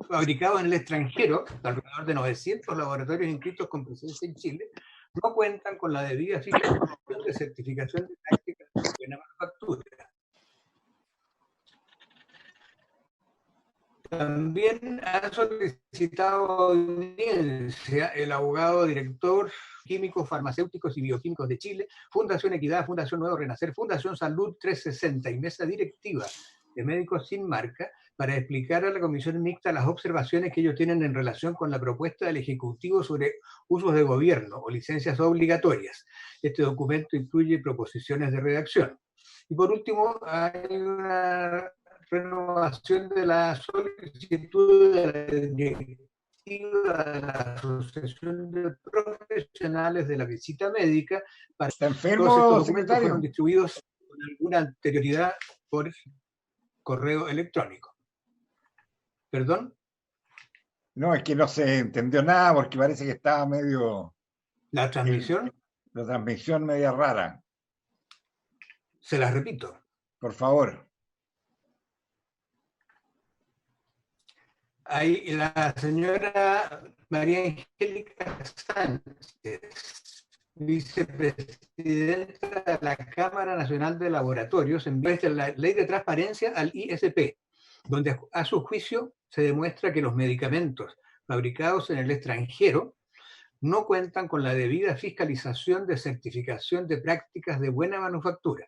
fabricados en el extranjero, alrededor de 900 laboratorios inscritos con presencia en Chile, no cuentan con la debida fiscalización de certificación de prácticas de buena manufactura. También ha solicitado audiencia el abogado director Químicos, Farmacéuticos y Bioquímicos de Chile, Fundación Equidad, Fundación Nuevo Renacer, Fundación Salud 360 y Mesa Directiva de Médicos Sin Marca, para explicar a la Comisión Mixta las observaciones que ellos tienen en relación con la propuesta del Ejecutivo sobre usos de gobierno o licencias obligatorias. Este documento incluye proposiciones de redacción. Y por último, hay una renovación de la solicitud de la directiva de la Asociación de Profesionales de la Visita Médica. Para ¿Está enfermo, todos estos documentos secretario? fueron distribuidos con alguna anterioridad por correo electrónico. ¿Perdón? No, es que no se entendió nada porque parece que estaba medio... ¿La transmisión? La transmisión media rara. Se las repito. Por favor. Ahí la señora María Angélica Sánchez, vicepresidenta de la Cámara Nacional de Laboratorios, envió la ley de transparencia al ISP, donde a su juicio se demuestra que los medicamentos fabricados en el extranjero no cuentan con la debida fiscalización de certificación de prácticas de buena manufactura.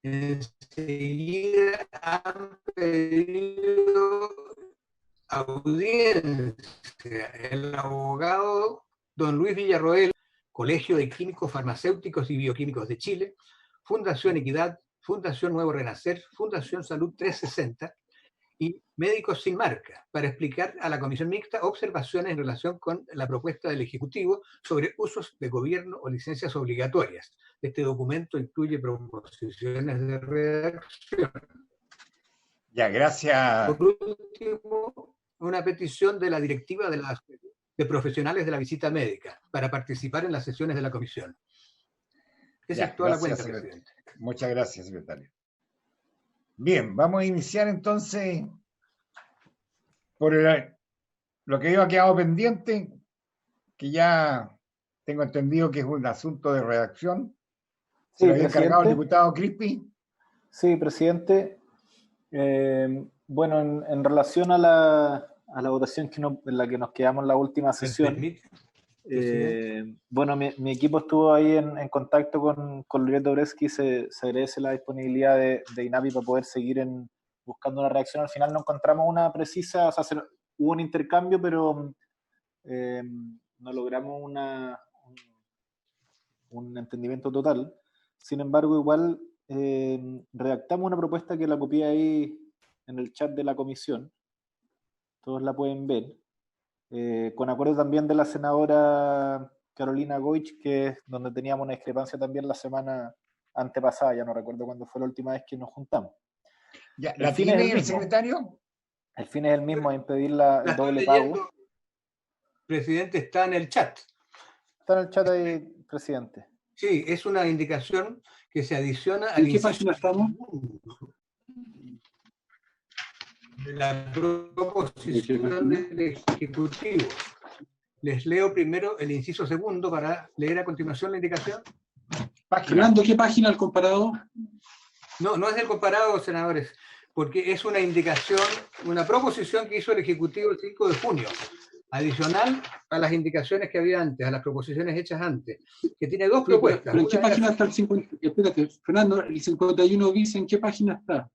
Enseguida han pedido audiencia el abogado don Luis Villarroel, Colegio de Químicos, Farmacéuticos y Bioquímicos de Chile, Fundación Equidad, Fundación Nuevo Renacer, Fundación Salud 360 y Médicos Sin Marca, para explicar a la Comisión Mixta observaciones en relación con la propuesta del Ejecutivo sobre usos de gobierno o licencias obligatorias. Este documento incluye proposiciones de redacción. Ya, gracias. Por último, una petición de la directiva de profesionales de la visita médica para participar en las sesiones de la comisión. Esa es toda la cuenta, presidente. Muchas gracias, secretario. Bien, vamos a iniciar entonces por lo que yo ha quedado pendiente, que ya tengo entendido que es un asunto de redacción. ¿Se lo había encargado el diputado Crispi? Sí, presidente. Bueno, en relación a la votación en la que nos quedamos en la última sesión, bueno, mi equipo estuvo ahí en contacto con Luis Dobreski, se agradece la disponibilidad de INAPI para poder seguir buscando una reacción. Al final no encontramos una precisa, o sea, hubo un intercambio, pero no logramos un entendimiento total. Sin embargo, igual redactamos una propuesta que la copié ahí en el chat de la comisión, todos la pueden ver, con acuerdo también de la senadora Carolina Goich, que es donde teníamos una discrepancia también la semana antepasada, ya no recuerdo cuándo fue la última vez que nos juntamos. Ya, ¿la tiene el secretario? El fin es el mismo, impedir el doble pago. Presidente, está en el chat. Está en el chat ahí, presidente. Sí, es una indicación que se adiciona al ¿En qué página estamos? De la proposición del Ejecutivo. Les leo primero el inciso segundo para leer a continuación la indicación. Fernando, ¿qué página el comparado? No, no es del comparado, senadores, porque es una indicación, una proposición que hizo el Ejecutivo el 5 de junio, adicional a las indicaciones que había antes, a las proposiciones hechas antes, que tiene dos propuestas. ¿Pero en qué página está el 50? Espérate, Fernando, el 51 bis, ¿en qué página está?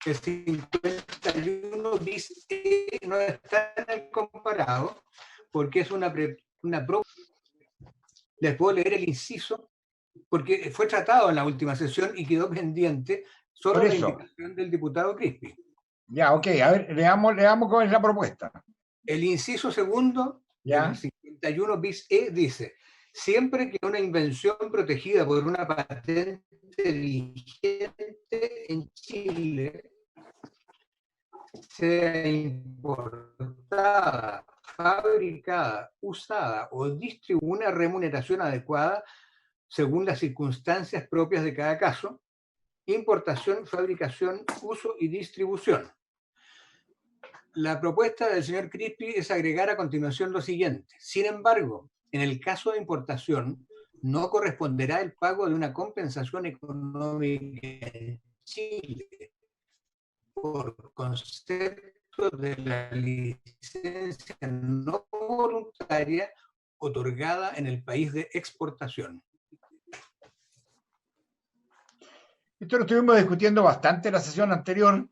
El 51 bis no está en el comparado, porque es una proposición. Les puedo leer el inciso, porque fue tratado en la última sesión y quedó pendiente solo la indicación del diputado Crispi. Ya, ok, a ver, leamos cuál es la propuesta. El inciso segundo, del 51 bis E, dice: siempre que una invención protegida por una patente vigente en Chile sea importada, fabricada, usada o distribuida una remuneración adecuada según las circunstancias propias de cada caso, importación, fabricación, uso y distribución. La propuesta del señor Crispi es agregar a continuación lo siguiente. Sin embargo, en el caso de importación, no corresponderá el pago de una compensación económica en Chile por concepto de la licencia no voluntaria otorgada en el país de exportación. Esto lo estuvimos discutiendo bastante en la sesión anterior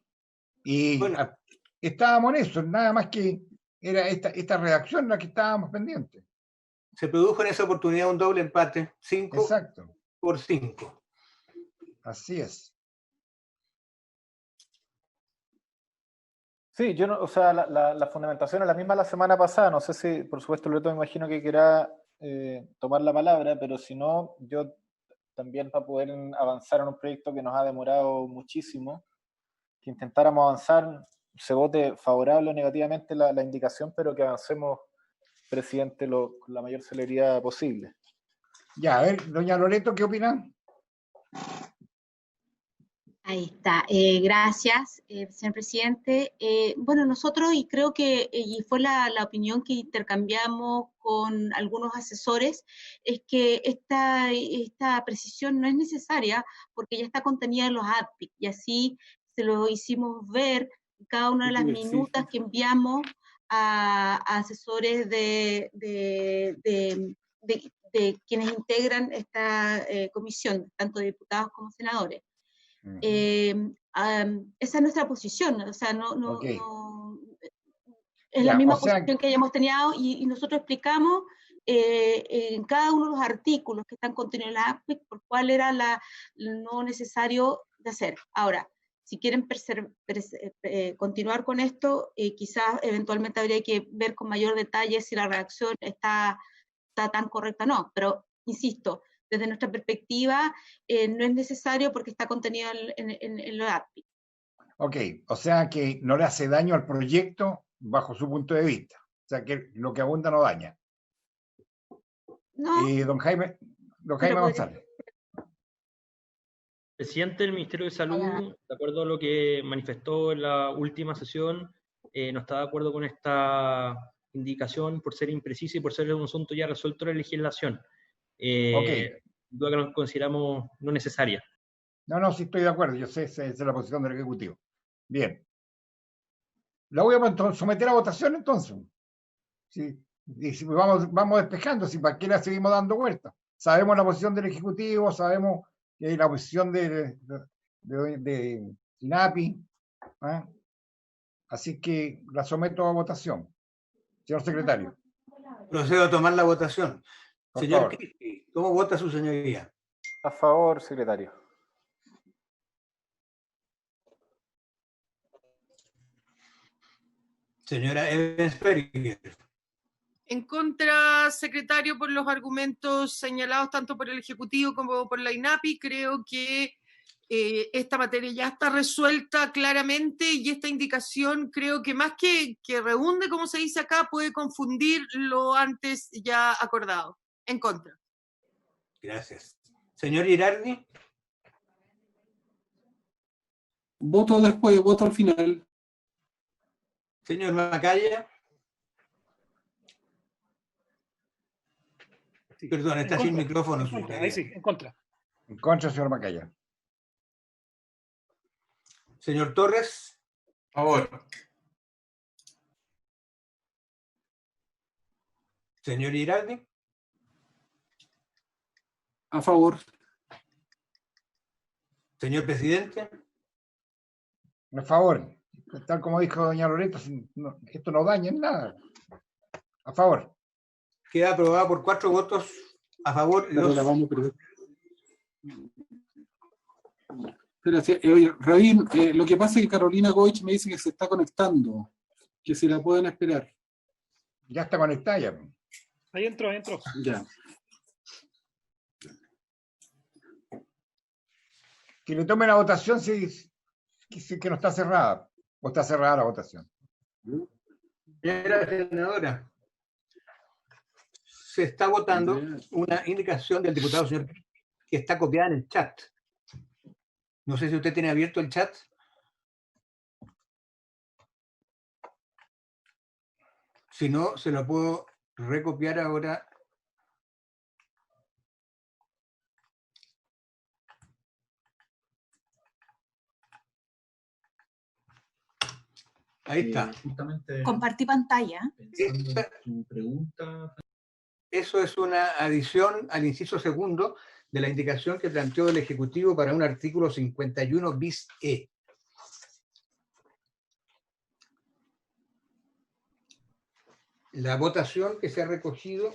y Bueno, estábamos en eso, nada más que era esta redacción la que estábamos pendientes. se produjo en esa oportunidad un doble empate, 5 Exacto, por 5. así es. Sí, yo no, o sea, la fundamentación es la misma la semana pasada. No sé si, por supuesto, Loreto me imagino que quiera tomar la palabra, pero si no, yo también para poder avanzar en un proyecto que nos ha demorado muchísimo, que intentáramos avanzar, se vote favorable o negativamente la indicación, pero que avancemos, presidente, con la mayor celeridad posible. Ya, a ver, doña Loreto, ¿qué opina? Ahí está. Gracias, señor presidente. Bueno, nosotros, y creo que y fue la opinión que intercambiamos con algunos asesores, es que esta precisión no es necesaria porque ya está contenida en los ADPIC, y así se lo hicimos ver en cada una de las minutas que enviamos a asesores de quienes integran esta comisión, tanto diputados como senadores. Esa es nuestra posición, o sea, Okay. es Ya, la misma o sea, posición que hayamos tenido y nosotros explicamos en cada uno de los artículos que están contenidos en la APIC por cuál era lo necesario de hacer. Ahora, si quieren continuar con esto, quizás eventualmente habría que ver con mayor detalle si la redacción está tan correcta o no, pero insisto, desde nuestra perspectiva, no es necesario porque está contenido en los API. ok, o sea que no le hace daño al proyecto bajo su punto de vista. O sea que lo que abunda no daña. No, Don Jaime González. Presidente del Ministerio de Salud, de acuerdo a lo que manifestó en la última sesión, no está de acuerdo con esta indicación por ser imprecisa y por ser un asunto ya resuelto en la legislación. Duda que nos consideramos no necesaria. No, sí estoy de acuerdo. Yo sé, esa es la posición del Ejecutivo. Bien. La voy a someter a votación entonces. Sí. Y si vamos despejando, si para qué la seguimos dando vueltas. Sabemos la posición del Ejecutivo, sabemos que hay la posición de INAPI. ¿Eh? Así que la someto a votación. Señor secretario. Procedo a tomar la votación. Por Señor favor. Crispi, ¿cómo vota su señoría? A favor, secretario. Señora Evans-Peris. En contra, secretario, por los argumentos señalados tanto por el Ejecutivo como por la INAPI. Creo que esta materia ya está resuelta claramente y esta indicación creo que más que redunde, como se dice acá, puede confundir lo antes ya acordado. En contra. Gracias. Señor Girardi. Voto después, voto al final. Señor Macaya. Sí. Perdón, está sin micrófono. Ahí sí, en contra. En contra, señor Macaya. Señor Torres. A favor. Señor Girardi. A favor. Señor presidente. A favor. Tal como dijo doña Loreto, esto no daña en nada. A favor. Queda aprobada por 4 votos a favor. Oye, Rabín, lo que pasa es que Carolina Goich me dice que se está conectando, que si la pueden esperar. Ya está conectada ya. Ahí entró. Ya. Que le tome la votación si que no está cerrada. O está cerrada la votación. Señora senadora, se está votando una indicación del diputado señor que está copiada en el chat. No sé si usted tiene abierto el chat. Si no, se lo puedo recopiar ahora. Ahí está. Justamente Compartí pantalla. pensando en tu pregunta. Eso es una adición al inciso segundo de la indicación que planteó el Ejecutivo para un artículo 51 bis E. La votación que se ha recogido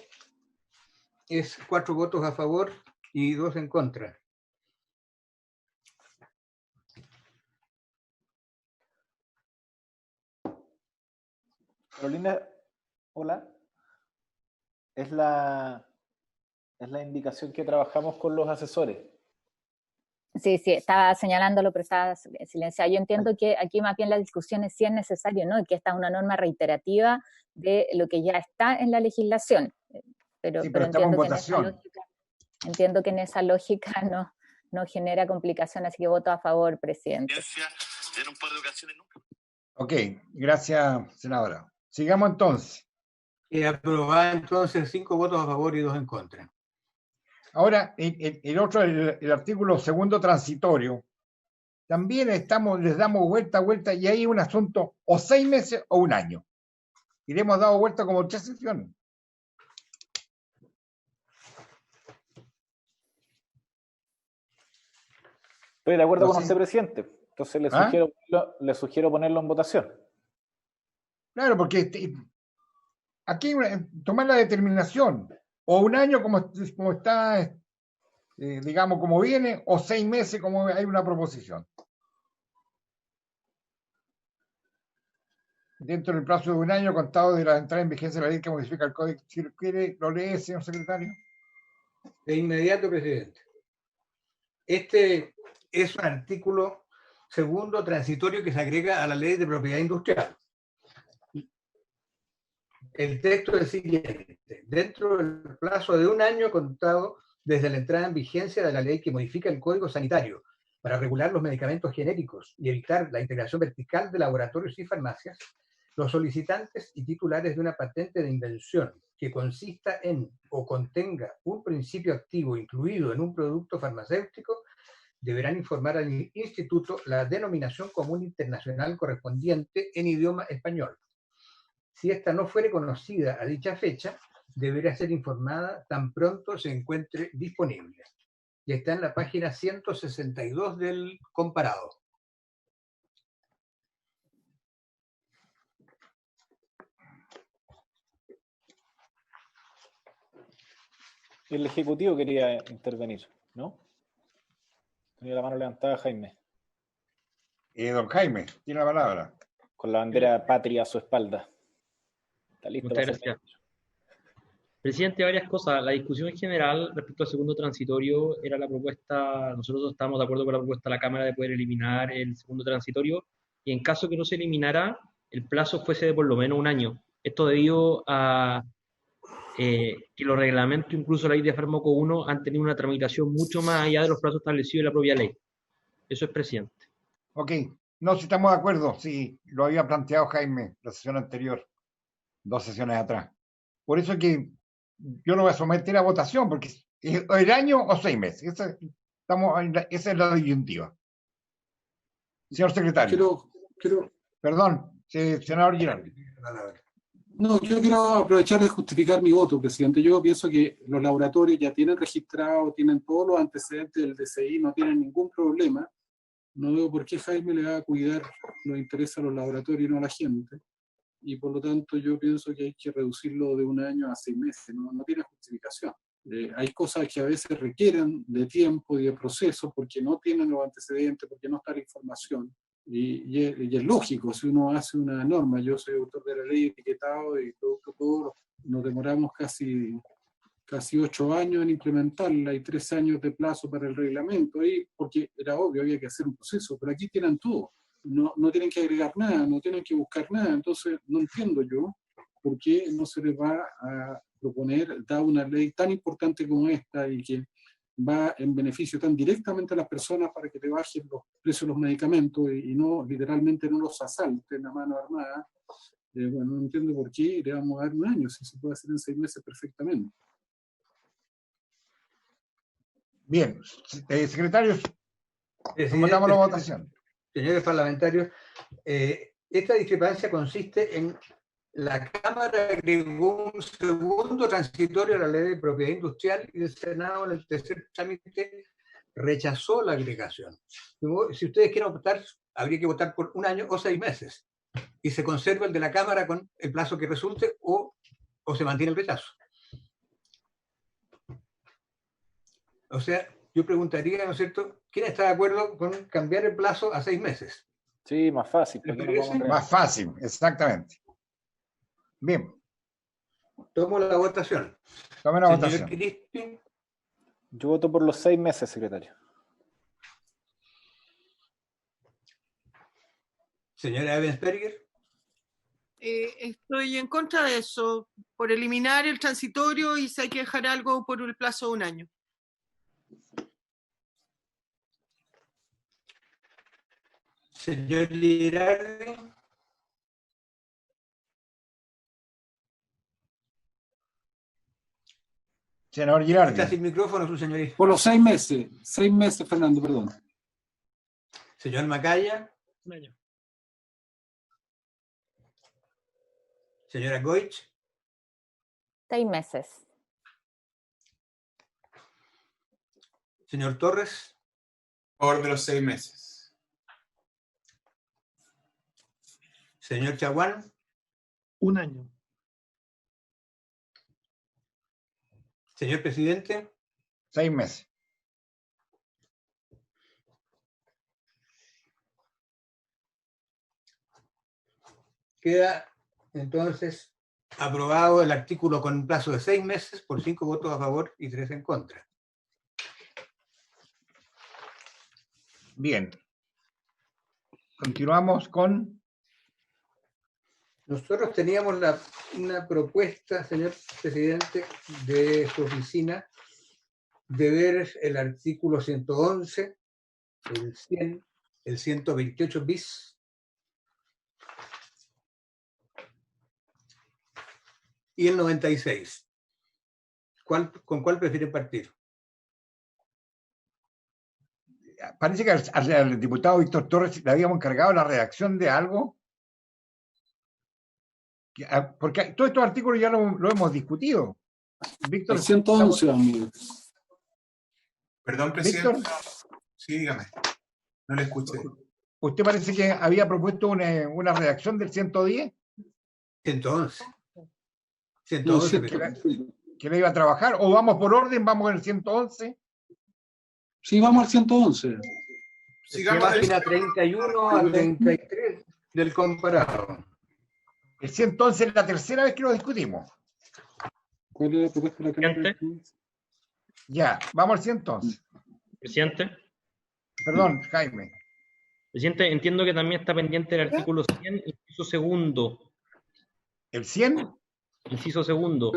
es 4 votos a favor y 2 en contra. Carolina, hola. Es la indicación que trabajamos con los asesores. Sí, estaba señalándolo, pero estaba silenciado. Yo entiendo que aquí más bien la discusión es si es necesario, ¿no? Y que esta es una norma reiterativa de lo que ya está en la legislación. Pero entiendo que en esa lógica no genera complicación, así que voto a favor, presidente. Ok, gracias, senadora. Sigamos entonces. Aprobada entonces 5 votos a favor y 2 en contra. Ahora, el artículo segundo transitorio, también les damos vuelta, y hay un asunto, o 6 meses o un año. Y le hemos dado vuelta como 3 sesiones. Estoy de acuerdo con usted, presidente. Entonces le sugiero ponerlo en votación. Claro, porque aquí tomar la determinación, o un año como está, digamos, como viene, o 6 meses como hay una proposición. Dentro del plazo de un año contado de la entrada en vigencia de la ley que modifica el código. Si quiere, lo lee, señor secretario. De inmediato, presidente. Este es un artículo segundo transitorio que se agrega a la ley de propiedad industrial. El texto es el siguiente: dentro del plazo de un año contado desde la entrada en vigencia de la ley que modifica el Código Sanitario para regular los medicamentos genéricos y evitar la integración vertical de laboratorios y farmacias, los solicitantes y titulares de una patente de invención que consista en o contenga un principio activo incluido en un producto farmacéutico deberán informar al Instituto la denominación común internacional correspondiente en idioma español. Si esta no fuere conocida a dicha fecha, deberá ser informada tan pronto se encuentre disponible. Y está en la página 162 del comparado. El Ejecutivo quería intervenir, ¿no? Tenía la mano levantada Jaime. Don Jaime, tiene la palabra. Con la bandera patria a su espalda. Está listo. Muchas gracias. Presidente, varias cosas. La discusión en general respecto al segundo transitorio era la propuesta, nosotros estamos de acuerdo con la propuesta de la Cámara de poder eliminar el segundo transitorio y en caso que no se eliminara, el plazo fuese de por lo menos un año. Esto debido a que los reglamentos, incluso la ley de fármaco 1, han tenido una tramitación mucho más allá de los plazos establecidos en la propia ley. Eso es, presidente. Ok, no, si estamos de acuerdo, sí, lo había planteado Jaime la sesión anterior, 2 sesiones atrás. Por eso que yo lo voy a someter a votación, porque es el año o 6 meses. Esa es la disyuntiva. Señor secretario. Perdón, senador Girardi. No, yo quiero aprovechar de justificar mi voto, presidente. Yo pienso que los laboratorios ya tienen registrado, tienen todos los antecedentes del DCI, no tienen ningún problema. No veo por qué Jaime le va a cuidar los intereses a los laboratorios y no a la gente. Y por lo tanto yo pienso que hay que reducirlo de un año a 6 meses, no tiene justificación. Hay cosas que a veces requieren de tiempo y de proceso porque no tienen los antecedentes, porque no está la información. Y es lógico, si uno hace una norma, yo soy autor de la ley de etiquetado y producto todo, nos demoramos casi 8 años en implementarla y 3 años de plazo para el reglamento, ahí, porque era obvio, había que hacer un proceso, pero aquí tienen todo. No tienen que agregar nada, no tienen que buscar nada, entonces no entiendo yo por qué no se les va a proponer, dar una ley tan importante como esta y que va en beneficio tan directamente a las personas para que te bajen los precios de los medicamentos y no, literalmente no los asalten a mano armada, bueno, no entiendo por qué le vamos a dar un año, si se puede hacer en 6 meses perfectamente. Bien, secretarios, Presidente, sometamos la votación. Señores parlamentarios, esta discrepancia consiste en la Cámara agregó un segundo transitorio a la ley de propiedad industrial y el Senado en el tercer trámite rechazó la agregación. Si ustedes quieren votar, habría que votar por 1 año o 6 meses y se conserva el de la Cámara con el plazo que resulte o se mantiene el rechazo. O sea, yo preguntaría, ¿no es cierto?, ¿quién está de acuerdo con cambiar el plazo a 6 meses? Sí, más fácil. ¿Le porque parece? Más fácil, exactamente. Bien, Tomo la votación. tomen la Señor votación. Crispin, Yo voto por los 6 meses, secretario. señora Ebensberger, Estoy en contra de eso, por eliminar el transitorio y si hay que dejar algo por el plazo de 1 año. señor Girardi, Senador está Girardi. sin micrófono su señoría. Por los 6 meses, Fernando, perdón. Señor Macaya, 1 año. señora Goich, 6 meses. señor Torres, Por de los 6 meses. señor Chaguán, 1 año. señor presidente, 6 meses. queda entonces aprobado el artículo con un plazo de 6 meses por 5 votos a favor y 3 en contra. Bien. Continuamos con... Nosotros teníamos una propuesta, señor presidente, de su oficina, de ver el artículo 111, el 100, el 128 bis, y el 96. ¿Con cuál prefieren partir? Parece que al diputado Víctor Torres le habíamos encargado la redacción de algo. Porque todos estos artículos ya lo hemos discutido. Víctor, El 111, amigo. Perdón, presidente. Víctor, Sí, dígame. No le escuché. ¿usted parece que había propuesto una redacción del 110? 111. No, 111. ¿Que le iba a trabajar? ¿O vamos por orden? ¿Vamos con el 111? Sí, vamos al 111. Sigamos Página 31 a 33 del comparado. El 111 es la tercera vez que lo discutimos. ¿Cuál es la propuesta de la Cámara? Ya, vamos al 111. Presidente. Perdón, Jaime. Presidente, entiendo que también está pendiente el artículo 100, inciso segundo. ¿El 100? Inciso segundo.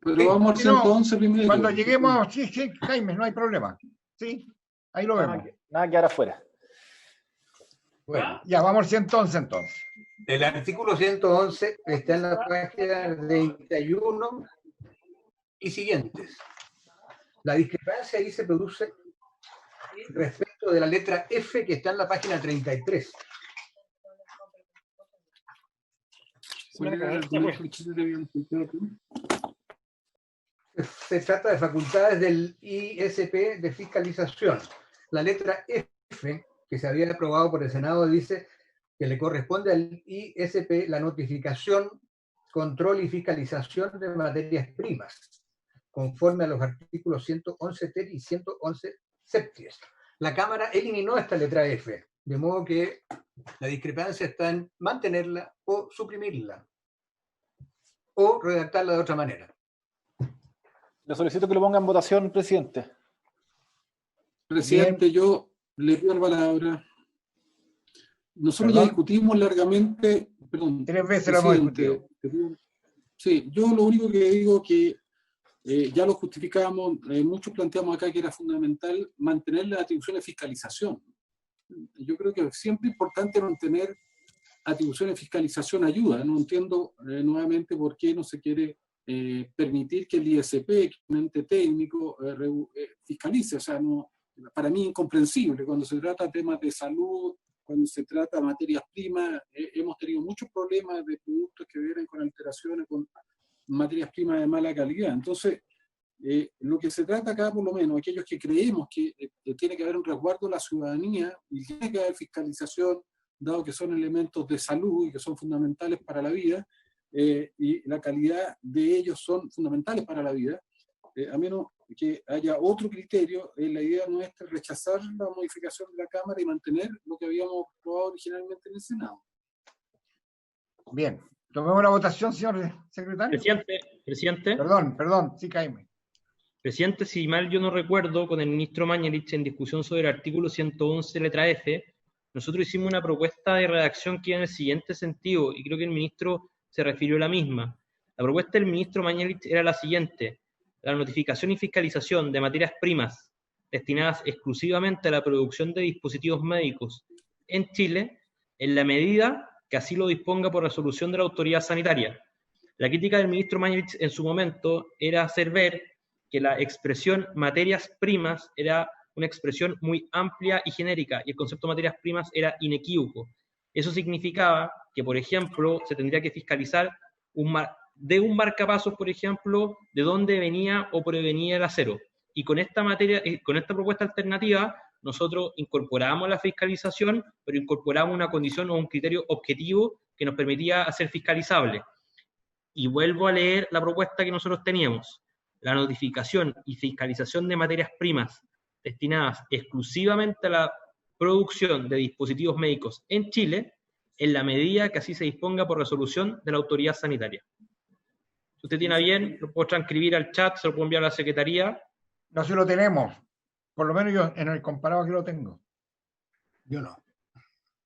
Pero vamos al Sí, no, 111 primero. Cuando lleguemos, sí, Jaime, no hay problema. Sí, ahí lo vemos. Nada que ahora afuera. Bueno, Ya, vamos al 111 entonces. el artículo 111 está en la página 31 y siguientes. La discrepancia ahí se produce respecto de la letra F que está en la página 33. ¿Cuál era el argumento que ustedes habían planteado? Se trata de facultades del ISP de fiscalización. La letra F, que se había aprobado por el Senado, dice que le corresponde al ISP la notificación, control y fiscalización de materias primas, conforme a los artículos 111 ter y 111 septies. La Cámara eliminó esta letra F, de modo que la discrepancia está en mantenerla o suprimirla, o redactarla de otra manera. Le solicito que lo ponga en votación, presidente. Presidente, yo le pido la palabra. Nosotros ya discutimos largamente, perdón. 3 veces lo hemos presidente, discutido. Sí, yo lo único que digo es que ya lo justificábamos, muchos planteamos acá que era fundamental mantener la atribución de fiscalización. Yo creo que siempre es importante mantener atribuciones de fiscalización ayuda. No entiendo nuevamente por qué no se quiere permitir que el ISP, que es un ente técnico, fiscalice. O sea, no, para mí es incomprensible. Cuando se trata de temas de salud, cuando se trata de materias primas, hemos tenido muchos problemas de productos que vienen con alteraciones, con materias primas de mala calidad. Entonces, lo que se trata acá, por lo menos, aquellos que creemos que tiene que haber un resguardo de la ciudadanía y tiene que haber fiscalización, dado que son elementos de salud y que son fundamentales para la vida, y la calidad de ellos son fundamentales para la vida, a menos que haya otro criterio, la idea nuestra es rechazar la modificación de la Cámara y mantener lo que habíamos aprobado originalmente en el Senado. Bien, tomemos la votación, señor secretario. Presidente. Perdón, sí, Jaime. Presidente, si mal yo no recuerdo, con el ministro Mañalich en discusión sobre el artículo 111 letra F, nosotros hicimos una propuesta de redacción que iba en el siguiente sentido, y creo que el ministro se refirió a la misma. La propuesta del ministro Mañalich era la siguiente: la notificación y fiscalización de materias primas destinadas exclusivamente a la producción de dispositivos médicos en Chile, en la medida que así lo disponga por resolución de la autoridad sanitaria. La crítica del ministro Mañalich en su momento era hacer ver que la expresión materias primas era una expresión muy amplia y genérica, y el concepto de materias primas era inequívoco. Eso significaba que, por ejemplo, se tendría que fiscalizar de un marcapasos, por ejemplo, de dónde venía o provenía el acero. Y con esta propuesta alternativa, nosotros incorporamos la fiscalización, pero incorporamos una condición o un criterio objetivo que nos permitía hacer fiscalizable. Y vuelvo a leer la propuesta que nosotros teníamos: la notificación y fiscalización de materias primas destinadas exclusivamente a la producción de dispositivos médicos en Chile, en la medida que así se disponga por resolución de la autoridad sanitaria. Si usted tiene bien, lo puedo transcribir al chat, se lo puedo enviar a la secretaría. No, si lo tenemos. Por lo menos yo en el comparado aquí lo tengo. Yo no.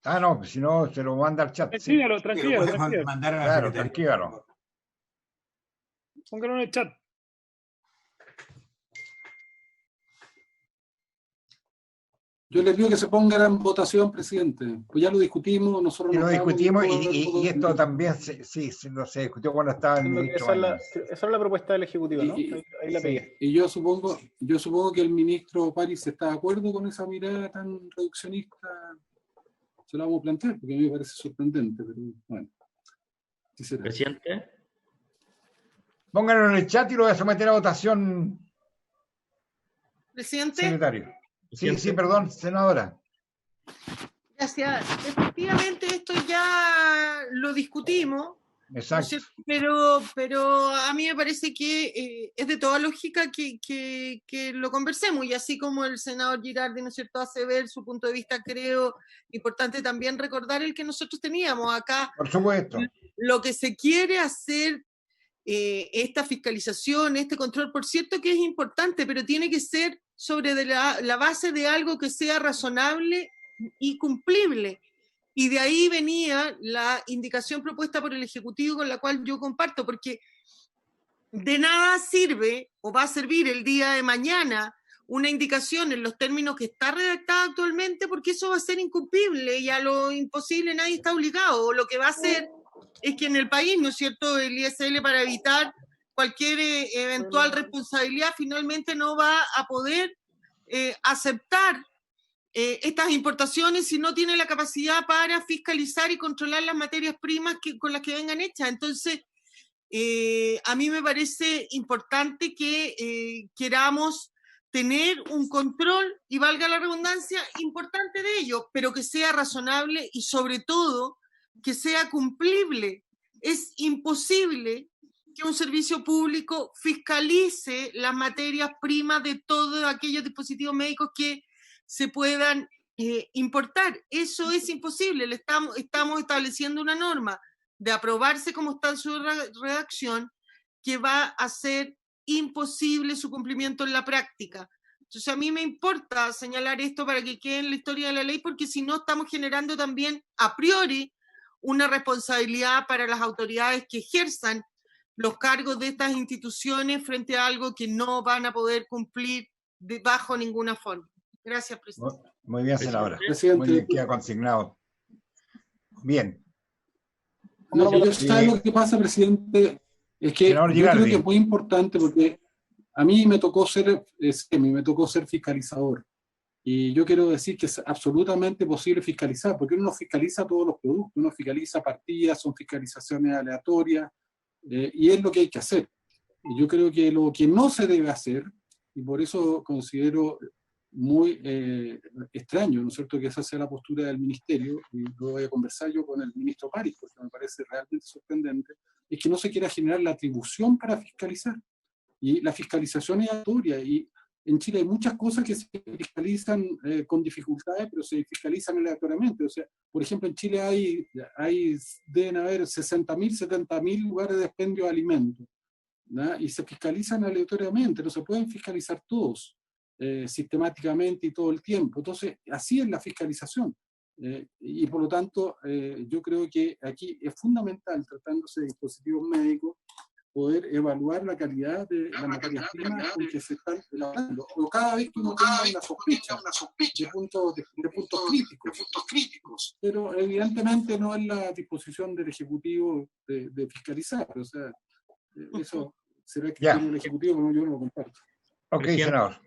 Ah, no, pues si no, se lo manda al chat. Tranquilo. Mandar a la claro, secretaría. tranquilo. Póngalo en el chat. Yo les pido que se pongan en votación, presidente. Pues ya lo discutimos, nosotros Y lo discutimos y esto también se discutió cuando estaba el ministro. Esa era la propuesta del Ejecutivo, ¿no? Ahí la pegué. Y yo supongo que el ministro París está de acuerdo con esa mirada tan reduccionista. Se la vamos a plantear, porque a mí me parece sorprendente, pero bueno. ¿Sí será? Presidente. Pónganlo en el chat y lo voy a someter a votación. Presidente. Secretario. Sí, perdón, senadora. Gracias. Efectivamente, esto ya lo discutimos. Exacto. Pero a mí me parece que es de toda lógica que lo conversemos, y así como el senador Girardi, ¿no es cierto?, hace ver su punto de vista, creo importante también recordar el que nosotros teníamos acá. Por supuesto. Lo que se quiere hacer, esta fiscalización, este control, por cierto que es importante, pero tiene que ser sobre la base de algo que sea razonable y cumplible. Y de ahí venía la indicación propuesta por el Ejecutivo, con la cual yo comparto, porque de nada sirve o va a servir el día de mañana una indicación en los términos que está redactada actualmente, porque eso va a ser incumplible y a lo imposible nadie está obligado. Lo que va a hacer es que en el país, ¿no es cierto?, el ISL, para evitar cualquier eventual responsabilidad, finalmente no va a poder aceptar estas importaciones si no tiene la capacidad para fiscalizar y controlar las materias primas con las que vengan hechas. Entonces, a mí me parece importante que queramos tener un control, y valga la redundancia, importante de ello, pero que sea razonable y sobre todo que sea cumplible. Es imposible que un servicio público fiscalice las materias primas de todos aquellos dispositivos médicos que se puedan importar. Eso es imposible. Estamos estableciendo una norma de aprobarse como está en su redacción, que va a ser imposible su cumplimiento en la práctica. Entonces a mí me importa señalar esto para que quede en la historia de la ley, porque si no estamos generando también a priori una responsabilidad para las autoridades que ejerzan los cargos de estas instituciones frente a algo que no van a poder cumplir bajo ninguna forma. Gracias, presidente. Muy bien, senadora. Presidente. Muy bien, queda consignado. Bien. No, ¿sabe lo que pasa, presidente? Es que yo creo que es muy importante porque a mí me tocó ser fiscalizador. Y yo quiero decir que es absolutamente posible fiscalizar, porque uno no fiscaliza todos los productos, uno fiscaliza partidas, son fiscalizaciones aleatorias, y es lo que hay que hacer. Y yo creo que lo que no se debe hacer, y por eso considero muy extraño, ¿no es cierto?, que esa sea la postura del ministerio, y lo voy a conversar yo con el ministro París, porque me parece realmente sorprendente, es que no se quiera generar la atribución para fiscalizar. Y la fiscalización es aleatoria, y en Chile hay muchas cosas que se fiscalizan con dificultades, pero se fiscalizan aleatoriamente. O sea, por ejemplo, en Chile deben haber 60.000, 70.000 lugares de expendio de alimentos, ¿no? Y se fiscalizan aleatoriamente, no se pueden fiscalizar todos sistemáticamente y todo el tiempo. Entonces, así es la fiscalización. Y por lo tanto, yo creo que aquí es fundamental, tratándose de dispositivos médicos, poder evaluar la calidad de las materias primas con que se están elaborando. O cada vez que uno tenga una sospecha de puntos críticos. Pero evidentemente no es la disposición del Ejecutivo de fiscalizar. O sea, eso será que tiene el Ejecutivo, pero yo no lo comparto. Ok, senador.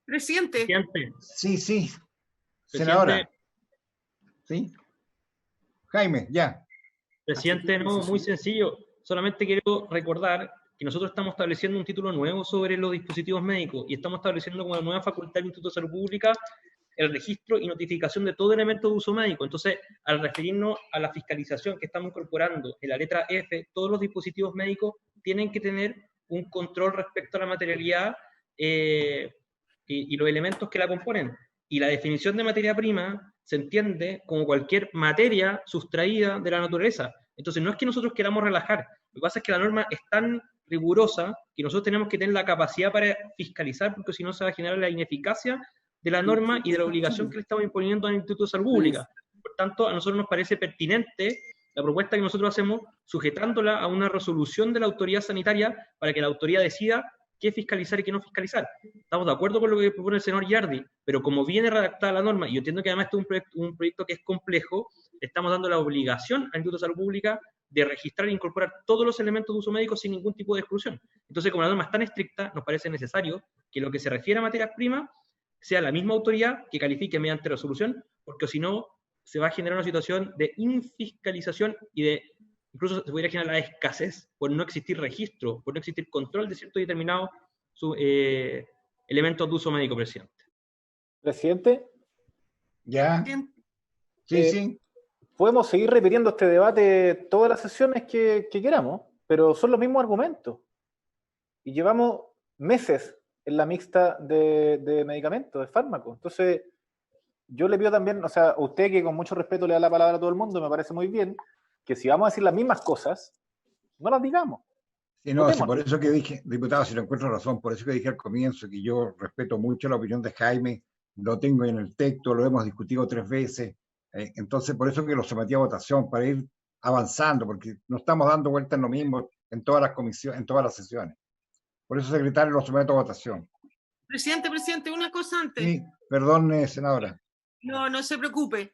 Presidente. Sí. Senadora. ¿Sí? Jaime, ya. Presidente, no, muy sencillo. Solamente quiero recordar que nosotros estamos estableciendo un título nuevo sobre los dispositivos médicos y estamos estableciendo como nueva facultad del Instituto de Salud Pública el registro y notificación de todo elemento de uso médico. Entonces, al referirnos a la fiscalización que estamos incorporando en la letra F, todos los dispositivos médicos tienen que tener un control respecto a la materialidad y los elementos que la componen. Y la definición de materia prima se entiende como cualquier materia sustraída de la naturaleza. Entonces, no es que nosotros queramos relajar, lo que pasa es que la norma es tan rigurosa que nosotros tenemos que tener la capacidad para fiscalizar, porque si no se va a generar la ineficacia de la norma y de la obligación que le estamos imponiendo al Instituto de Salud Pública. Por tanto, a nosotros nos parece pertinente la propuesta que nosotros hacemos, sujetándola a una resolución de la autoridad sanitaria para que la autoridad decida qué fiscalizar y qué no fiscalizar. Estamos de acuerdo con lo que propone el senador Giardi, pero como viene redactada la norma, y yo entiendo que además este es un proyecto que es complejo, le estamos dando la obligación al Instituto de Salud Pública de registrar e incorporar todos los elementos de uso médico sin ningún tipo de exclusión. Entonces, como la norma es tan estricta, nos parece necesario que lo que se refiere a materias primas sea la misma autoridad que califique mediante resolución, porque si no, se va a generar una situación de infiscalización y incluso se podría generar la escasez por no existir registro, por no existir control de ciertos determinados elementos de uso médico, presidente. Presidente. Ya. Sí. Podemos seguir repitiendo este debate todas las sesiones que queramos, pero son los mismos argumentos. Y llevamos meses en la mixta de medicamentos, de fármacos. Entonces, yo le pido también, o sea, a usted que con mucho respeto le da la palabra a todo el mundo, me parece muy bien, que si vamos a decir las mismas cosas, no las digamos. Sí, no, sí, por eso que dije, diputado, si no encuentro razón, por eso que dije al comienzo que yo respeto mucho la opinión de Jaime, lo tengo en el texto, lo hemos discutido 3 veces, entonces por eso que lo sometí a votación, para ir avanzando, porque no estamos dando vueltas en lo mismo en todas las comisiones, en todas las sesiones. Por eso, secretario, lo someto a votación. Presidente, una cosa antes. Sí, perdón, senadora. No se preocupe.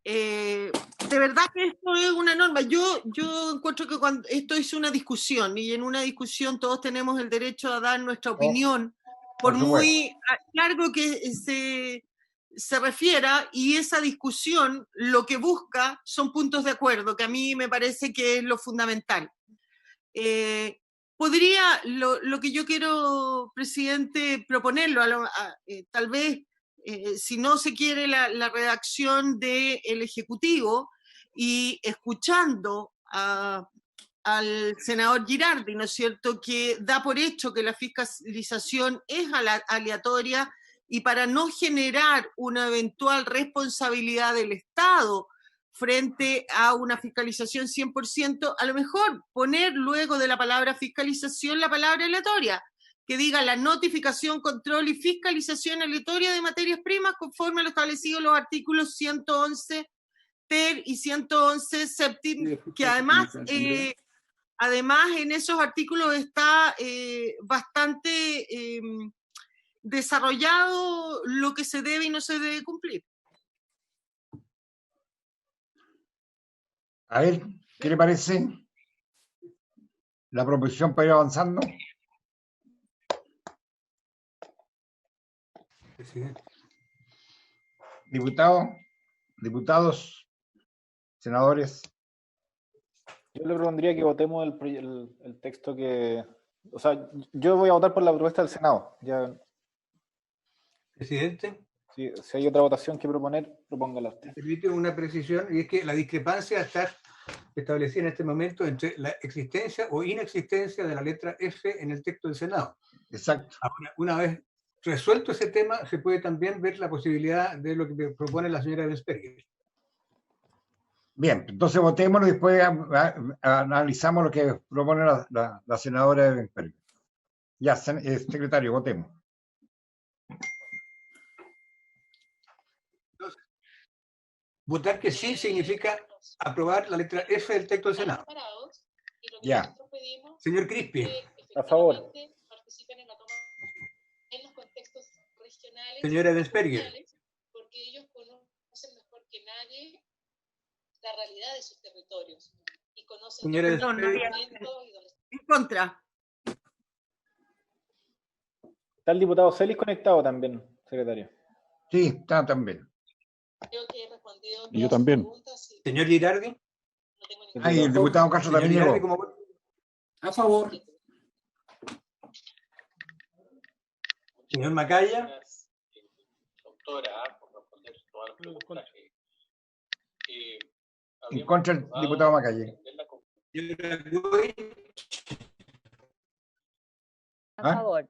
De verdad que esto es una norma. Yo encuentro que cuando esto es una discusión, y en una discusión todos tenemos el derecho a dar nuestra opinión, por muy largo que se refiera, y esa discusión lo que busca son puntos de acuerdo, que a mí me parece que es lo fundamental. Lo que yo quiero, presidente, proponerlo, tal vez, si no se quiere la redacción del Ejecutivo, y escuchando al senador Girardi, ¿no es cierto?, que da por hecho que la fiscalización es aleatoria, y para no generar una eventual responsabilidad del Estado frente a una fiscalización 100%, a lo mejor poner luego de la palabra fiscalización la palabra aleatoria, que diga la notificación, control y fiscalización aleatoria de materias primas conforme a lo establecido en los artículos 111 ter y 111 septim, que además Además, en esos artículos está bastante desarrollado lo que se debe y no se debe cumplir. A ver, ¿qué le parece la proposición para ir avanzando? Presidente. Diputados, senadores. Yo le propondría que votemos el texto que... O sea, yo voy a votar por la propuesta del Senado. Ya, Presidente. si hay otra votación que proponer, propóngala usted. Permite una precisión, y es que la discrepancia está establecida en este momento entre la existencia o inexistencia de la letra F en el texto del Senado. Exacto. Ahora, una vez resuelto ese tema, se puede también ver la posibilidad de lo que propone la señora Ebensperger. Bien, entonces votémoslo y después analizamos lo que propone la senadora Ebensperger. Ya, secretario, votemos. Votar que sí significa aprobar la letra F del texto del Senado. Ya. Señor Crispi. A favor. Señora Ebensperger. Porque ellos conocen mejor que nadie la realidad de sus territorios y conocen Señora En contra. Está el diputado Celis conectado también, secretario. Sí, está también. Creo que he respondido Y yo también. Señor Girardi. Ay, el diputado Castro también Girardi, llegó. A favor. Señor Macaya. Doctora, por responder todas las preguntas que En contra el diputado Macalle. Señora Goich. A favor.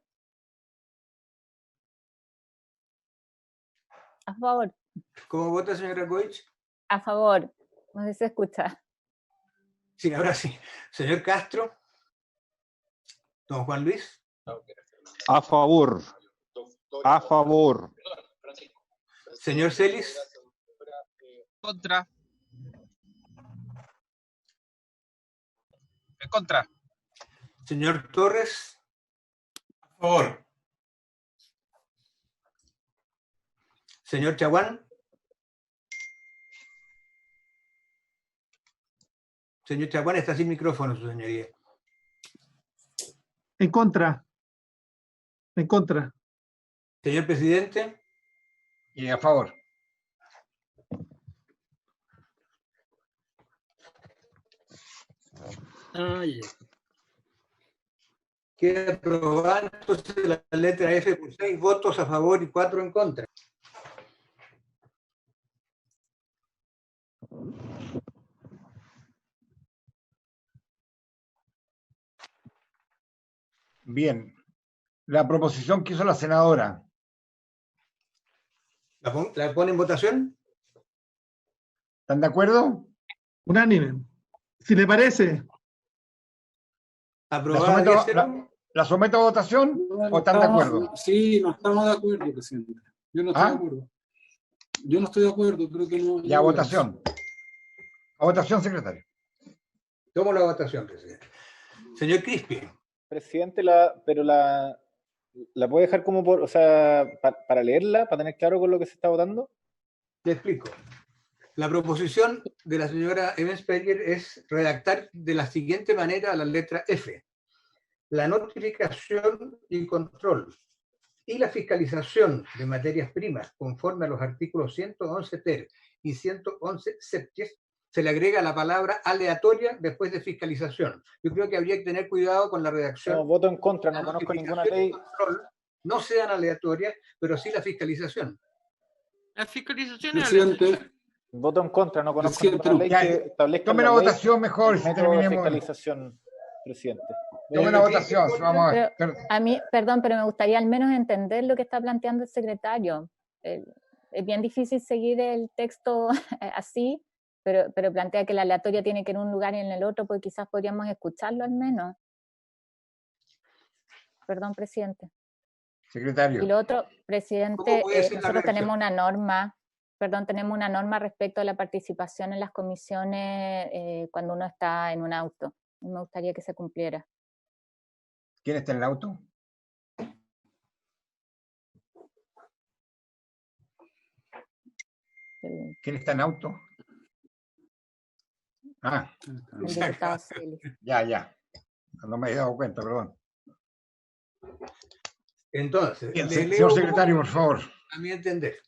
A favor. ¿Cómo vota, señora Goich? A favor. No sé si se escucha. Sí, ahora sí. Señor Castro. Don Juan Luis. A favor. A favor. Señor Celis. Contra. En contra. Señor Torres. A favor. Señor Chaguán. Señor Chaguán, está sin micrófono, su señoría. En contra. En contra. Señor presidente. Y a favor. Queda aprobada entonces la letra F por 6 votos a favor y 4 en contra. Bien. La proposición que hizo la senadora. ¿La pone en votación? ¿Están de acuerdo? Unánime. Si le parece. ¿Aprobada? ¿La someto a votación o están de acuerdo? Sí, no estamos de acuerdo, presidente. Yo no estoy de acuerdo. Yo no estoy de acuerdo, creo que no. Ya, votación. A votación, secretario. Tomo la votación, presidente. Señor Crispi. Presidente, pero la puede dejar como o sea, para leerla, para tener claro con lo que se está votando. Te explico. La proposición de la señora Ebensperger es redactar de la siguiente manera la letra F. La notificación y control y la fiscalización de materias primas conforme a los artículos 111 ter y 111 septies se le agrega la palabra aleatoria después de fiscalización. Yo creo que habría que tener cuidado con la redacción. No, voto en contra, no conozco ninguna ley. No sean aleatorias, pero sí la fiscalización. La fiscalización presidente. Voto en contra, no conozco ninguna ley que establezca. Tome la votación mejor, si terminemos. Fiscalización, presidente. Tome la votación, vamos a ver. A mí, perdón, pero me gustaría al menos entender lo que está planteando el secretario. Es bien difícil seguir el texto así, pero plantea que la aleatoria tiene que ir en un lugar y en el otro, pues quizás podríamos escucharlo al menos. Perdón, presidente. Secretario. Y lo otro, presidente, nosotros tenemos una norma, tenemos una norma respecto a la participación en las comisiones cuando uno está en un auto. Me gustaría que se cumpliera. ¿Quién está en el auto? ¿Quién está en auto? Ah, El diputado Celis. ya. No me he dado cuenta, perdón. Entonces, Bien, le leo señor secretario, por favor. a mi entender.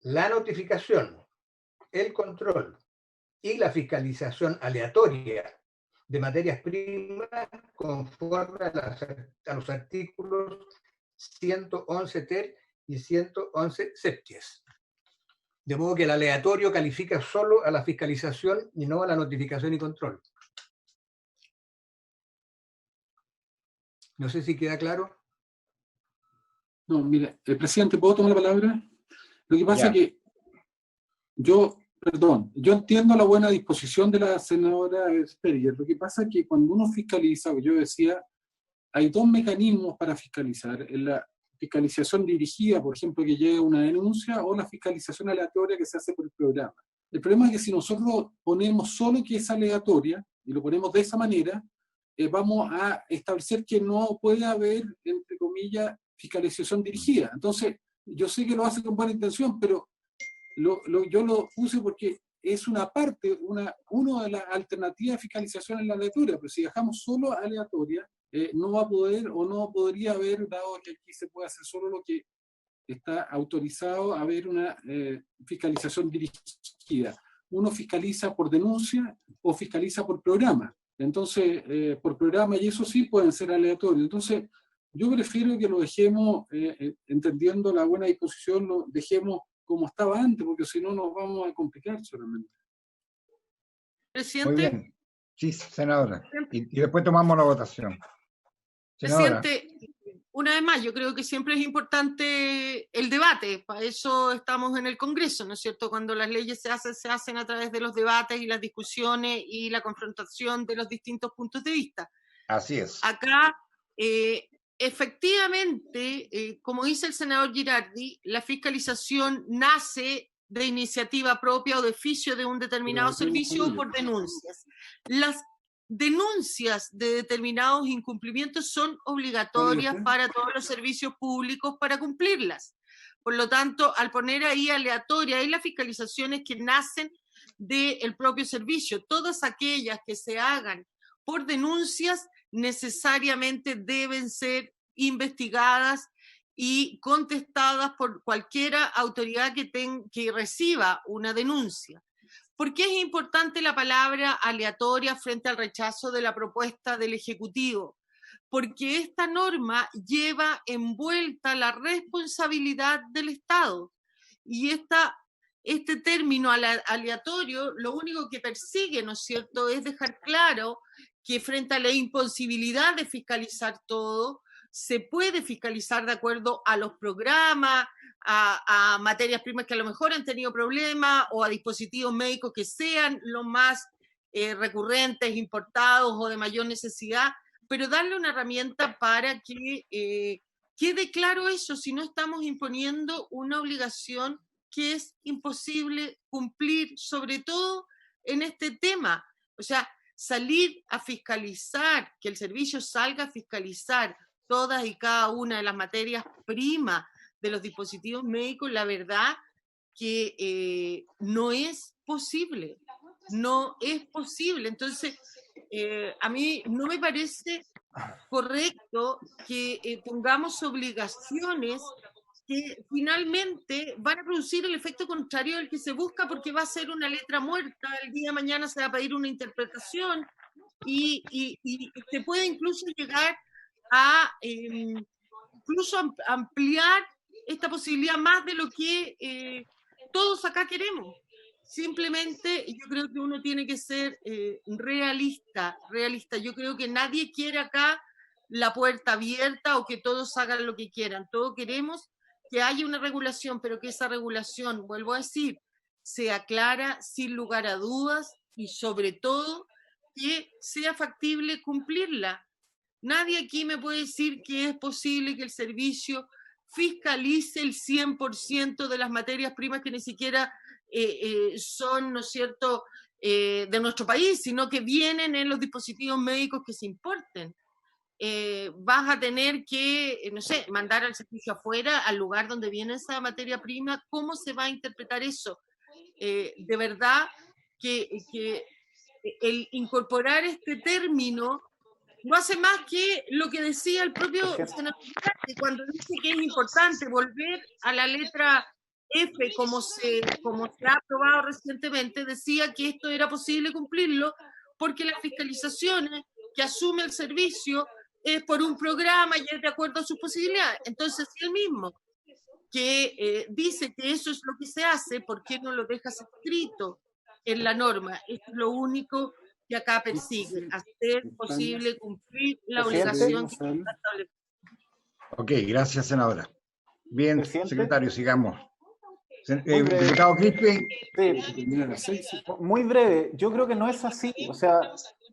La notificación, el control y la fiscalización aleatoria de materias primas conforme a los artículos 111 ter y 111 septies. De modo que el aleatorio califica solo a la fiscalización y no a la notificación y control. No sé si queda claro. No, mira, presidente, ¿puedo tomar la palabra? Lo que pasa es que yo entiendo la buena disposición de la senadora Sperger. Lo que pasa es que cuando uno fiscaliza, yo decía, hay dos mecanismos para fiscalizar. La fiscalización dirigida, por ejemplo, que llega una denuncia, o la fiscalización aleatoria que se hace por el programa. El problema es que si nosotros ponemos solo que es aleatoria, y lo ponemos de esa manera, vamos a establecer que no puede haber, entre comillas, fiscalización dirigida. Entonces, yo sé que lo hace con buena intención, pero yo lo puse porque es una parte, una de las alternativas de fiscalización en la aleatoria, pero si dejamos solo aleatoria, no va a poder o no podría haber, dado que aquí se puede hacer solo lo que está autorizado a haber una fiscalización dirigida. Uno fiscaliza por denuncia o fiscaliza por programa. Entonces, por programa, y eso sí pueden ser aleatorios. Entonces, yo prefiero que lo dejemos, entendiendo la buena disposición, lo dejemos como estaba antes, porque si no nos vamos a complicar solamente. Presidente. Muy bien. Sí, senadora. Y después tomamos la votación. Senadora. Presidente, una vez más, yo creo que siempre es importante el debate. Para eso estamos en el Congreso, ¿no es cierto? Cuando las leyes se hacen a través de los debates y las discusiones y la confrontación de los distintos puntos de vista. Así es. Acá, efectivamente, como dice el senador Girardi, la fiscalización nace de iniciativa propia o de oficio de un determinado servicio o por denuncias. Las denuncias de determinados incumplimientos son obligatorias para todos los servicios públicos para cumplirlas. Por lo tanto, al poner ahí aleatoria, hay las fiscalizaciones que nacen del propio servicio. Todas aquellas que se hagan por denuncias necesariamente deben ser investigadas y contestadas por cualquiera autoridad que reciba una denuncia. ¿Por qué es importante la palabra aleatoria frente al rechazo de la propuesta del Ejecutivo? Porque esta norma lleva envuelta la responsabilidad del Estado. Y este término aleatorio lo único que persigue, ¿no es cierto?, es dejar claro que frente a la imposibilidad de fiscalizar todo, se puede fiscalizar de acuerdo a los programas, a materias primas que a lo mejor han tenido problemas o a dispositivos médicos que sean los más recurrentes, importados o de mayor necesidad, pero darle una herramienta para que quede claro eso, si no estamos imponiendo una obligación que es imposible cumplir, sobre todo en este tema. O sea, salir a fiscalizar, que el servicio salga a fiscalizar todas y cada una de las materias primas de los dispositivos médicos, la verdad que no es posible. No es posible. Entonces, a mí no me parece correcto que pongamos obligaciones que finalmente van a producir el efecto contrario del que se busca, porque va a ser una letra muerta, el día de mañana se va a pedir una interpretación y se puede incluso llegar a incluso ampliar esta posibilidad más de lo que todos acá queremos. Simplemente yo creo que uno tiene que ser realista. Yo creo que nadie quiere acá la puerta abierta o que todos hagan lo que quieran. Todos queremos que haya una regulación, pero que esa regulación, vuelvo a decir, sea clara, sin lugar a dudas y sobre todo que sea factible cumplirla. Nadie aquí me puede decir que es posible que el servicio fiscalice el 100% de las materias primas que ni siquiera son, ¿no es cierto?, de nuestro país, sino que vienen en los dispositivos médicos que se importen. Vas a tener que, no sé, mandar al servicio afuera, al lugar donde viene esa materia prima. ¿Cómo se va a interpretar eso? De verdad que el incorporar este término no hace más que lo que decía el propio senador, cuando dice que es importante volver a la letra F, como se ha aprobado recientemente. Decía que esto era posible cumplirlo porque las fiscalizaciones que asume el servicio es por un programa y es de acuerdo a sus posibilidades. Entonces, si él mismo que dice que eso es lo que se hace, ¿por qué no lo dejas escrito en la norma? Esto es lo único que acá persigue, hacer posible cumplir la obligación que está establecida. Ok, gracias, senadora. Bien, secretario, sigamos. Diputado Crispi. Muy breve, yo creo que no es así. O sea,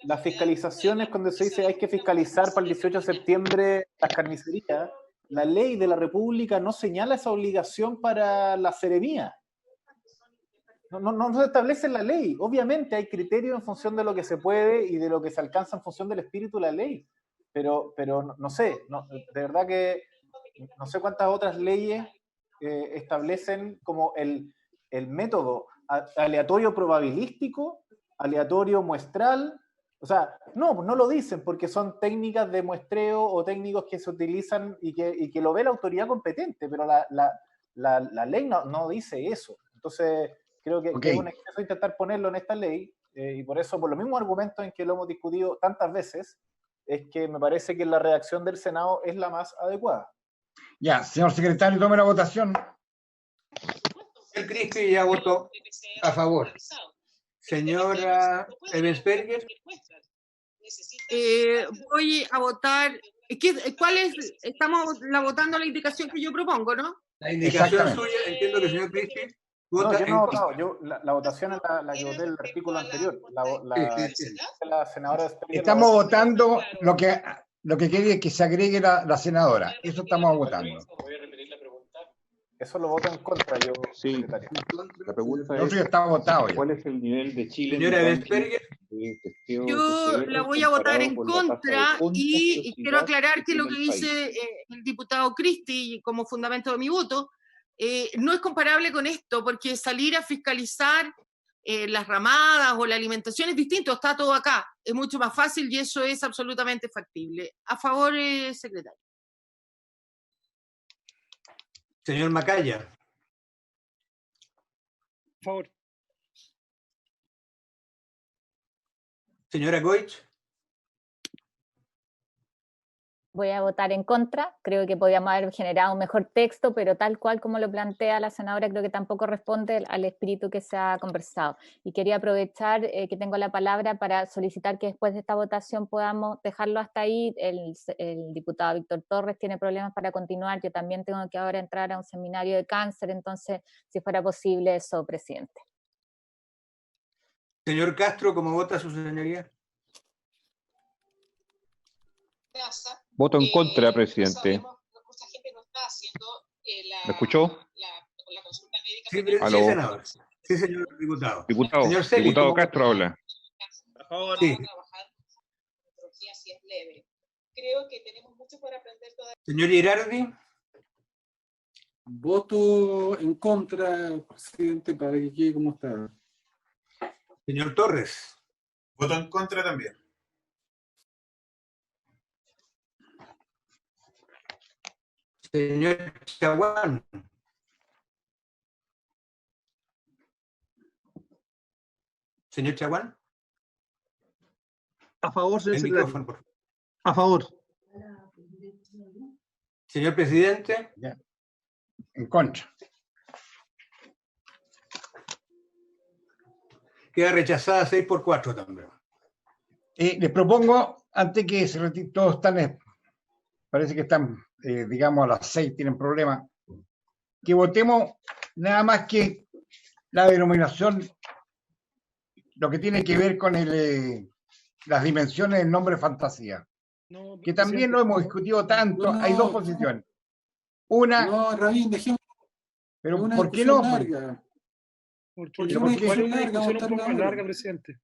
las fiscalizaciones, cuando se dice hay que fiscalizar para el 18 de septiembre las carnicerías, la ley de la República no señala esa obligación para la seremía. No se establece en la ley. Obviamente hay criterios en función de lo que se puede y de lo que se alcanza en función del espíritu de la ley. Pero no sé, de verdad que no sé cuántas otras leyes establecen como el método aleatorio probabilístico, aleatorio muestral. O sea, no lo dicen porque son técnicas de muestreo o técnicos que se utilizan y que lo ve la autoridad competente, pero la ley no dice eso. Entonces, creo que es un exceso intentar ponerlo en esta ley, y por eso, por los mismos argumentos en que lo hemos discutido tantas veces, es que me parece que la redacción del Senado es la más adecuada. Ya, señor secretario, tome la votación. El Crispi ya votó a favor. Señora Ebensberger. Voy a votar. ¿Cuál es? Estamos votando la indicación que yo propongo, ¿no? La indicación suya, entiendo que el señor Crispi vota la votación es la que voté el artículo anterior. La senadora Ebensberger. Estamos votando lo que quiere que se agregue la senadora. Eso estamos votando. Eso lo voto en contra, yo, secretario. La pregunta es, ya está votado ya. ¿Cuál es el nivel de Chile? Señora Ebensberger. Yo la voy a votar en contra y quiero aclarar que lo que dice el diputado Cristi como fundamento de mi voto no es comparable con esto, porque salir a fiscalizar las ramadas o la alimentación es distinto, está todo acá, es mucho más fácil y eso es absolutamente factible. A favor, secretario. Señor Macaya. Por favor. Señora Goich. Voy a votar en contra. Creo que podríamos haber generado un mejor texto, pero tal cual como lo plantea la senadora, creo que tampoco responde al espíritu que se ha conversado. Y quería aprovechar que tengo la palabra para solicitar que después de esta votación podamos dejarlo hasta ahí. El diputado Víctor Torres tiene problemas para continuar. Yo también tengo que ahora entrar a un seminario de cáncer, entonces, si fuera posible eso, presidente. Señor Castro, ¿cómo vota su señoría? Voto en contra, presidente. ¿Me escuchó? Sí, senador. Sí, señor diputado. Diputado Castro habla. Por favor. Sí. Creo que tenemos mucho por aprender todavía. Señor Girardi. Voto en contra, presidente, para que quede como está. Señor Torres. Voto en contra también. Señor Chaguán. Señor Chaguán. A favor, señor secretario. Micrófono, por favor. A favor. Señor presidente. Ya. En contra. Queda rechazada 6-4 también. Les propongo, antes que se retire, todos están, parece que están, digamos, a las 6 tienen problemas, que votemos nada más que la denominación, lo que tiene que ver con las dimensiones del nombre fantasía, que también lo hemos discutido tanto. Hay dos posiciones. Una... No, Rabín, dejemos... Pero ¿por qué no? Porque ¿Por yo qué? igual una Larga, discusión un poco más larga. larga, presidente.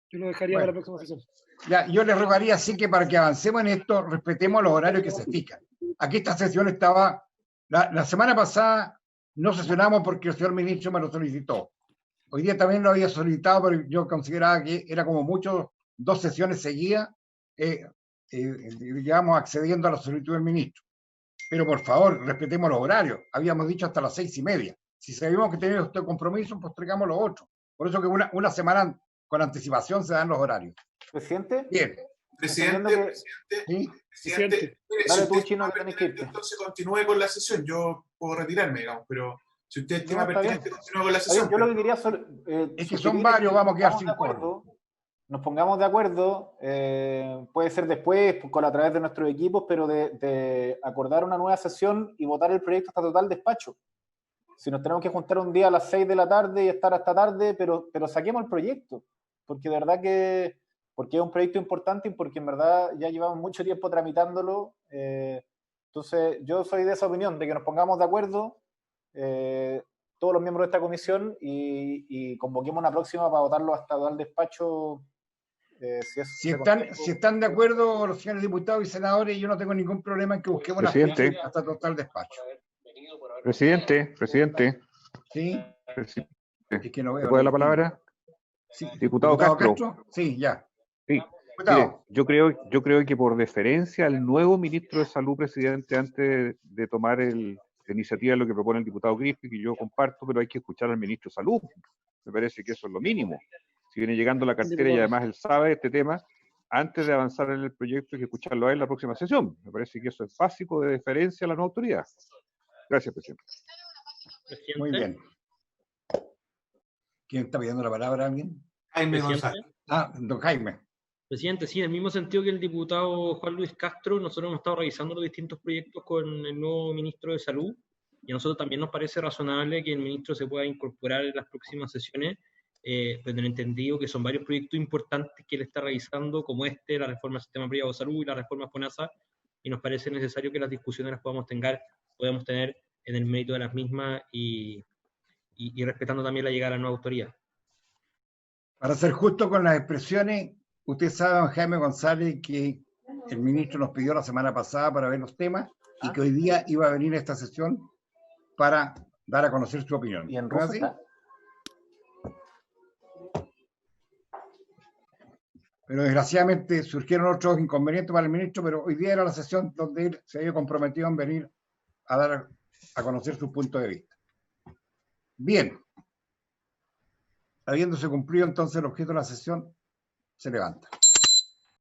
Yo lo dejaría para la próxima sesión. Ya, yo les rogaría así que para que avancemos en esto, respetemos los horarios que se fijan. Aquí esta sesión estaba, la semana pasada no sesionamos porque el señor ministro me lo solicitó. Hoy día también lo había solicitado, pero yo consideraba que era como mucho 2 sesiones seguidas, digamos, accediendo a la solicitud del ministro. Pero por favor, respetemos los horarios. Habíamos dicho hasta las 6:30. Si sabíamos que teníamos este compromiso, postergamos los otros. Por eso que una semana con anticipación se dan los horarios. ¿Presidente? Bien. Presidente, ¿Sí? presidente, mire, Dale si tú, usted Chino, estima que tenés que pertinente, irte. entonces continúe con la sesión. Yo puedo retirarme, digamos, pero si usted estima No, está bien. pertinente, continúe con la Está bien, sesión. yo lo que quería Es que son varios, vamos a quedar sin acuerdo. Nos pongamos de acuerdo, puede ser después, a través de nuestros equipos, pero de acordar una nueva sesión y votar el proyecto hasta total despacho. Si nos tenemos que juntar un día a las 6 de la tarde y estar hasta tarde, pero saquemos el proyecto, porque de verdad que porque es un proyecto importante y porque en verdad ya llevamos mucho tiempo tramitándolo. Entonces, yo soy de esa opinión, de que nos pongamos de acuerdo todos los miembros de esta comisión y convoquemos una próxima para votarlo hasta total despacho. Si están de acuerdo los señores diputados y senadores, yo no tengo ningún problema en que busquemos una Presidente. fecha hasta total despacho. Presidente. ¿Sí? Es que no veo. ¿Me puede la palabra? Sí. Diputado Castro. Sí, ya. Sí. Mire, yo creo que por deferencia al nuevo ministro de Salud, presidente, antes de tomar la iniciativa de lo que propone el diputado Crispi, que yo comparto, pero hay que escuchar al ministro de Salud. Me parece que eso es lo mínimo. Si viene llegando la cartera y además él sabe este tema, antes de avanzar en el proyecto hay que escucharlo a él en la próxima sesión. Me parece que eso es básico de deferencia a la nueva autoridad. Gracias, presidente. Muy bien. ¿Quién está pidiendo la palabra? ¿Alguien? Jaime González. Don Jaime. Presidente, sí, en el mismo sentido que el diputado Juan Luis Castro, nosotros hemos estado revisando los distintos proyectos con el nuevo ministro de Salud y a nosotros también nos parece razonable que el ministro se pueda incorporar en las próximas sesiones, pues en el entendido que son varios proyectos importantes que él está revisando, como la reforma del sistema privado de salud y la reforma FONASA, y nos parece necesario que las discusiones las podamos tener en el mérito de las mismas y respetando también la llegada de la nueva autoridad. Para ser justo con las expresiones, usted sabe, don Jaime González, que el ministro nos pidió la semana pasada para ver los temas y que hoy día iba a venir a esta sesión para dar a conocer su opinión. ¿Y en ¿No es ruso así? Pero desgraciadamente surgieron otros inconvenientes para el ministro, pero hoy día era la sesión donde él se había comprometido en venir a dar a conocer su punto de vista. Bien. Habiéndose cumplido entonces el objeto de la sesión, se levanta.